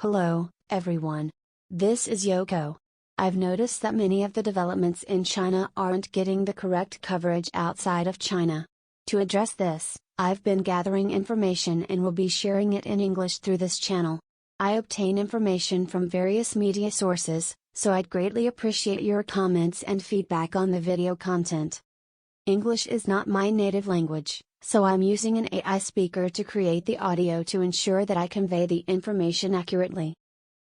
Hello, everyone. This is Yoko. I've noticed that many of the developments in China aren't getting the correct coverage outside of China. To address this, I've been gathering information and will be sharing it in English through this channel. I obtain information from various media sources, so I'd greatly appreciate your comments and feedback on the video content. English is not my native language, so I'm using an AI speaker to create the audio to ensure that I convey the information accurately.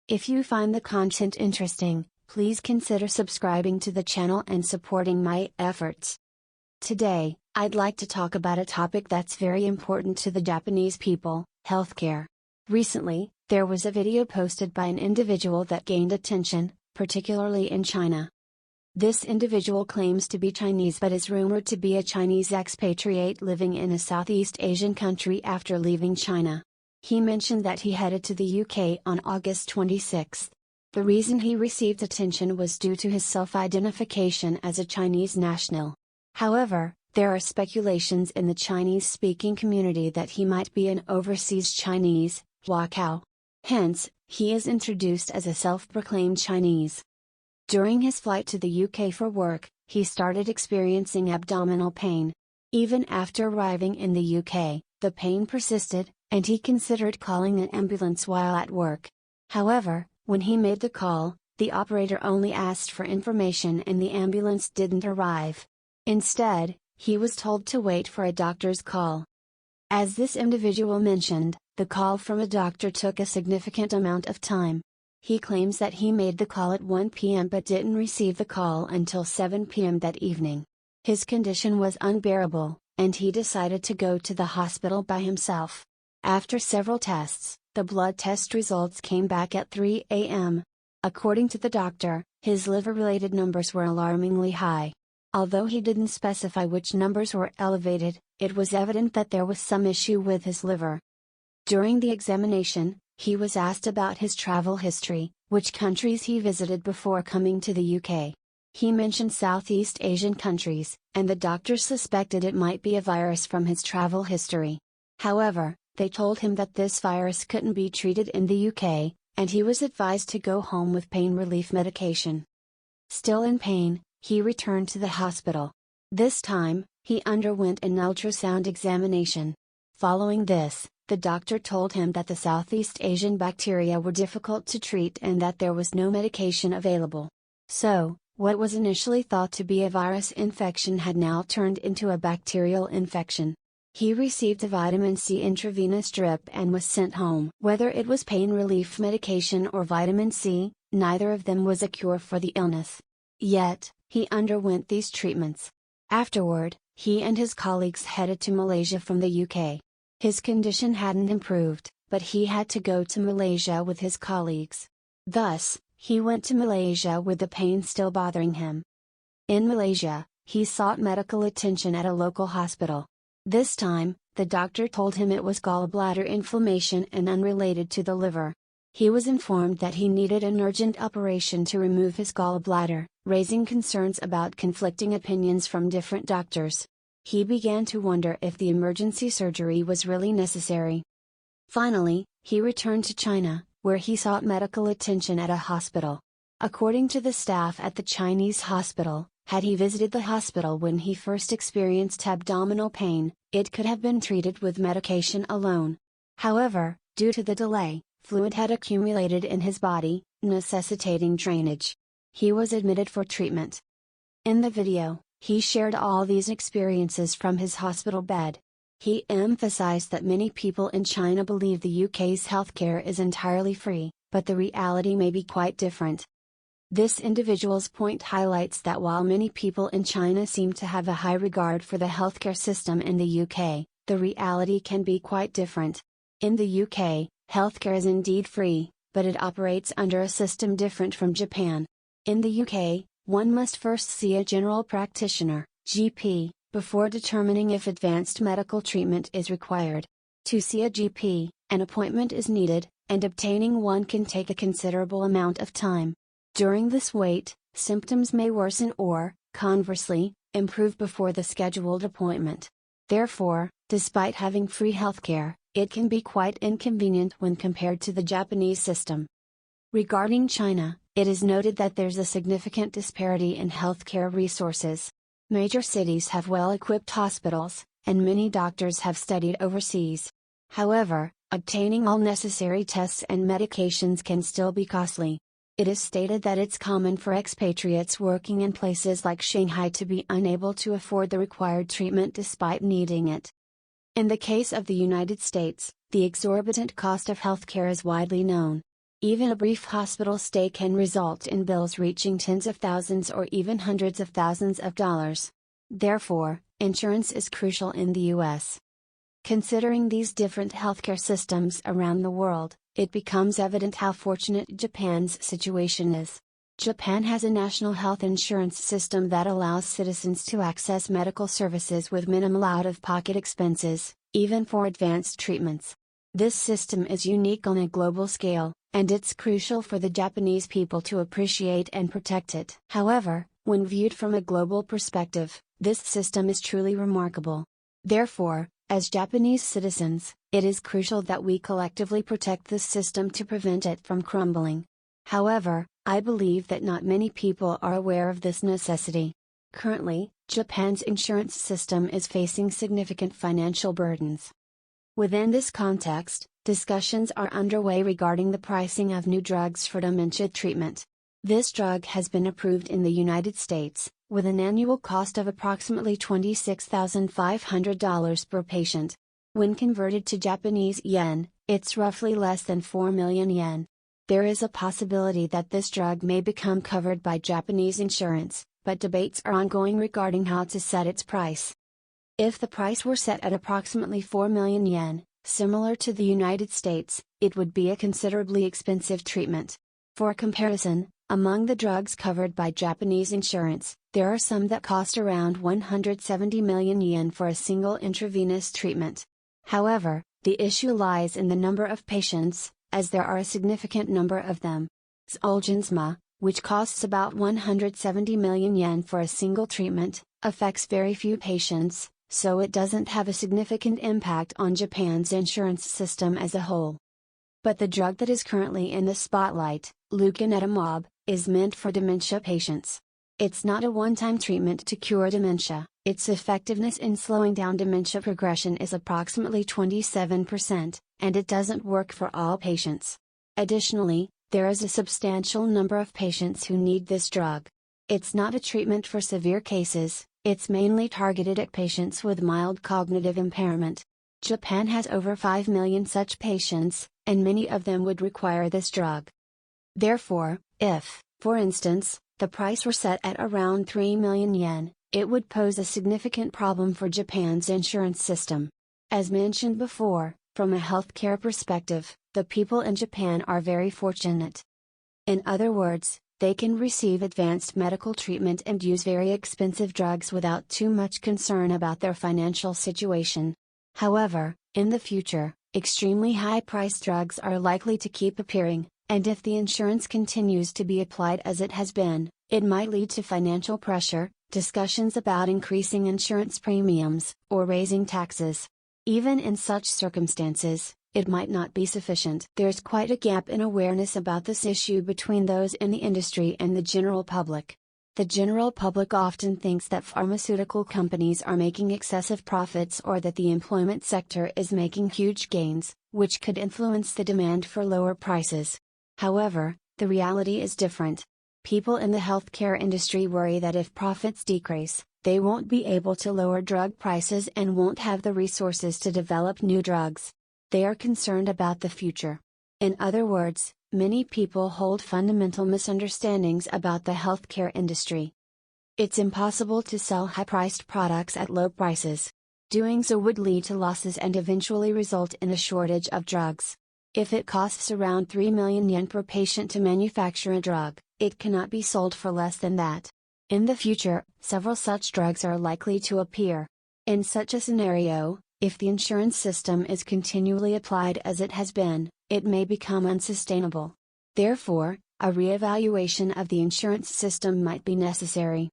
If you find the content interesting, please consider subscribing to the channel and supporting my efforts. Today, I'd like to talk about a topic that's very important to the Japanese people: healthcare. Recently, there was a video posted by an individual that gained attention, particularly in China. This individual claims to be Chinese but is rumored to be a Chinese expatriate living in a Southeast Asian country after leaving China. He mentioned that he headed to the UK on August 26. The reason he received attention was due to his self-identification as a Chinese national. However, there are speculations in the Chinese-speaking community that he might be an overseas Chinese, Huakao. Hence, he is introduced as a self-proclaimed Chinese. During his flight to the UK for work, he started experiencing abdominal pain. Even after arriving in the UK, the pain persisted, and he considered calling an ambulance while at work. However, when he made the call, the operator only asked for information and the ambulance didn't arrive. Instead, he was told to wait for a doctor's call. As this individual mentioned, the call from a doctor took a significant amount of time. He claims that he made the call at 1 p.m. but didn't receive the call until 7 p.m. that evening. His condition was unbearable, and he decided to go to the hospital by himself. After several tests, the blood test results came back at 3 a.m. According to the doctor, his liver-related numbers were alarmingly high. Although he didn't specify which numbers were elevated, it was evident that there was some issue with his liver. During the examination, he was asked about his travel history, which countries he visited before coming to the UK. He mentioned Southeast Asian countries, and the doctors suspected it might be a virus from his travel history. However, they told him that this virus couldn't be treated in the UK, and he was advised to go home with pain relief medication. Still in pain, he returned to the hospital. This time, he underwent an ultrasound examination. Following this, the doctor told him that the Southeast Asian bacteria were difficult to treat and that there was no medication available. So, what was initially thought to be a virus infection had now turned into a bacterial infection. He received a vitamin C intravenous drip and was sent home. Whether it was pain relief medication or vitamin C, neither of them was a cure for the illness. Yet, he underwent these treatments. Afterward, he and his colleagues headed to Malaysia from the UK. His condition hadn't improved, but he had to go to Malaysia with his colleagues. Thus, he went to Malaysia with the pain still bothering him. In Malaysia, he sought medical attention at a local hospital. This time, the doctor told him it was gallbladder inflammation and unrelated to the liver. He was informed that he needed an urgent operation to remove his gallbladder, raising concerns about conflicting opinions from different doctors. He began to wonder if the emergency surgery was really necessary. Finally, he returned to China, where he sought medical attention at a hospital. According to the staff at the Chinese hospital, had he visited the hospital when he first experienced abdominal pain, it could have been treated with medication alone. However, due to the delay, fluid had accumulated in his body, necessitating drainage. He was admitted for treatment. In the video, he shared all these experiences from his hospital bed. He emphasized that many people in China believe the UK's healthcare is entirely free, but the reality may be quite different. This individual's point highlights that while many people in China seem to have a high regard for the healthcare system in the UK, the reality can be quite different. In the UK, healthcare is indeed free, but it operates under a system different from Japan. In the UK, one must first see a general practitioner, GP, before determining if advanced medical treatment is required. To see a GP, an appointment is needed, and obtaining one can take a considerable amount of time. During this wait, symptoms may worsen or, conversely, improve before the scheduled appointment. Therefore, despite having free healthcare, It can be quite inconvenient when compared to the Japanese system. Regarding China, it is noted that there's a significant disparity in healthcare resources. Major cities have well-equipped hospitals, and many doctors have studied overseas. However, obtaining all necessary tests and medications can still be costly. It is stated that it's common for expatriates working in places like Shanghai to be unable to afford the required treatment despite needing it. In the case of the United States, the exorbitant cost of healthcare is widely known. Even a brief hospital stay can result in bills reaching tens of thousands or even hundreds of thousands of dollars. Therefore, insurance is crucial in the U.S. Considering these different healthcare systems around the world, it becomes evident how fortunate Japan's situation is. Japan has a national health insurance system that allows citizens to access medical services with minimal out-of-pocket expenses, even for advanced treatments. This system is unique on a global scale, and it's crucial for the Japanese people to appreciate and protect it. However, when viewed from a global perspective, this system is truly remarkable. Therefore, as Japanese citizens, it is crucial that we collectively protect this system to prevent it from crumbling. However, I believe that not many people are aware of this necessity. Currently, Japan's insurance system is facing significant financial burdens. Within this context, discussions are underway regarding the pricing of new drugs for dementia treatment. This drug has been approved in the United States, with an annual cost of approximately $26,500 per patient. When converted to Japanese yen, it's roughly less than 4 million yen. There is a possibility that this drug may become covered by Japanese insurance, but debates are ongoing regarding how to set its price. If the price were set at approximately 4 million yen, similar to the United States, it would be a considerably expensive treatment. For comparison, among the drugs covered by Japanese insurance, there are some that cost around 170 million yen for a single intravenous treatment. However, the issue lies in the number of patients, as there are a significant number of them. Zolgensma, which costs about 170 million yen for a single treatment, affects very few patients, so it doesn't have a significant impact on Japan's insurance system as a whole. But the drug that is currently in the spotlight, lecanemab, is meant for dementia patients. It's not a one-time treatment to cure dementia. Its effectiveness in slowing down dementia progression is approximately 27%, and it doesn't work for all patients. Additionally, there is a substantial number of patients who need this drug. It's not a treatment for severe cases, it's mainly targeted at patients with mild cognitive impairment. Japan has over 5 million such patients, and many of them would require this drug. Therefore, if, for instance, the price were set at around 3 million yen, it would pose a significant problem for Japan's insurance system. As mentioned before, from a healthcare perspective, the people in Japan are very fortunate. In other words, they can receive advanced medical treatment and use very expensive drugs without too much concern about their financial situation. However, in the future, extremely high-priced drugs are likely to keep appearing, and if the insurance continues to be applied as it has been, it might lead to financial pressure, discussions about increasing insurance premiums, or raising taxes. Even in such circumstances, it might not be sufficient. There's quite a gap in awareness about this issue between those in the industry and the general public. The general public often thinks that pharmaceutical companies are making excessive profits or that the employment sector is making huge gains, which could influence the demand for lower prices. However, the reality is different. People in the healthcare industry worry that if profits decrease, they won't be able to lower drug prices and won't have the resources to develop new drugs. They are concerned about the future. In other words, many people hold fundamental misunderstandings about the healthcare industry. It's impossible to sell high-priced products at low prices. Doing so would lead to losses and eventually result in a shortage of drugs. If it costs around 3 million yen per patient to manufacture a drug, it cannot be sold for less than that. In the future, several such drugs are likely to appear. In such a scenario, if the insurance system is continually applied as it has been, it may become unsustainable. Therefore, a re-evaluation of the insurance system might be necessary.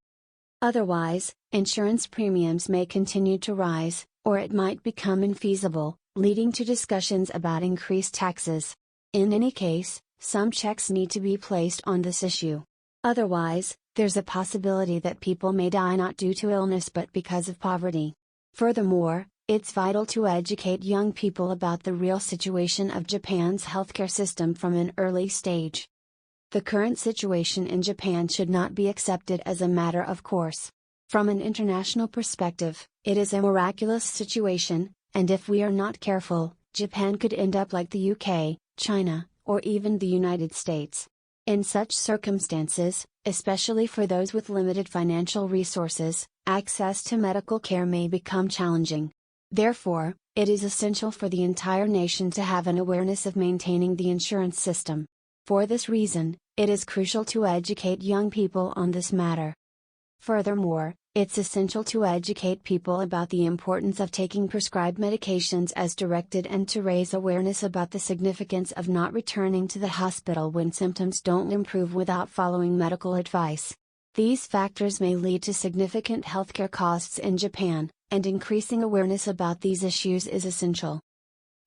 Otherwise, insurance premiums may continue to rise, or it might become infeasible, leading to discussions about increased taxes. In any case, some checks need to be placed on this issue. Otherwise, there's a possibility that people may die not due to illness but because of poverty. Furthermore, it's vital to educate young people about the real situation of Japan's healthcare system from an early stage. The current situation in Japan should not be accepted as a matter of course. From an international perspective, it is a miraculous situation, and if we are not careful, Japan could end up like the UK, China, or even the United States. In such circumstances, especially for those with limited financial resources, access to medical care may become challenging. Therefore, it is essential for the entire nation to have an awareness of maintaining the insurance system. For this reason, it is crucial to educate young people on this matter. Furthermore, it's essential to educate people about the importance of taking prescribed medications as directed and to raise awareness about the significance of not returning to the hospital when symptoms don't improve without following medical advice. These factors may lead to significant healthcare costs in Japan, and increasing awareness about these issues is essential.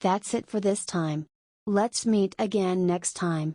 That's it for this time. Let's meet again next time.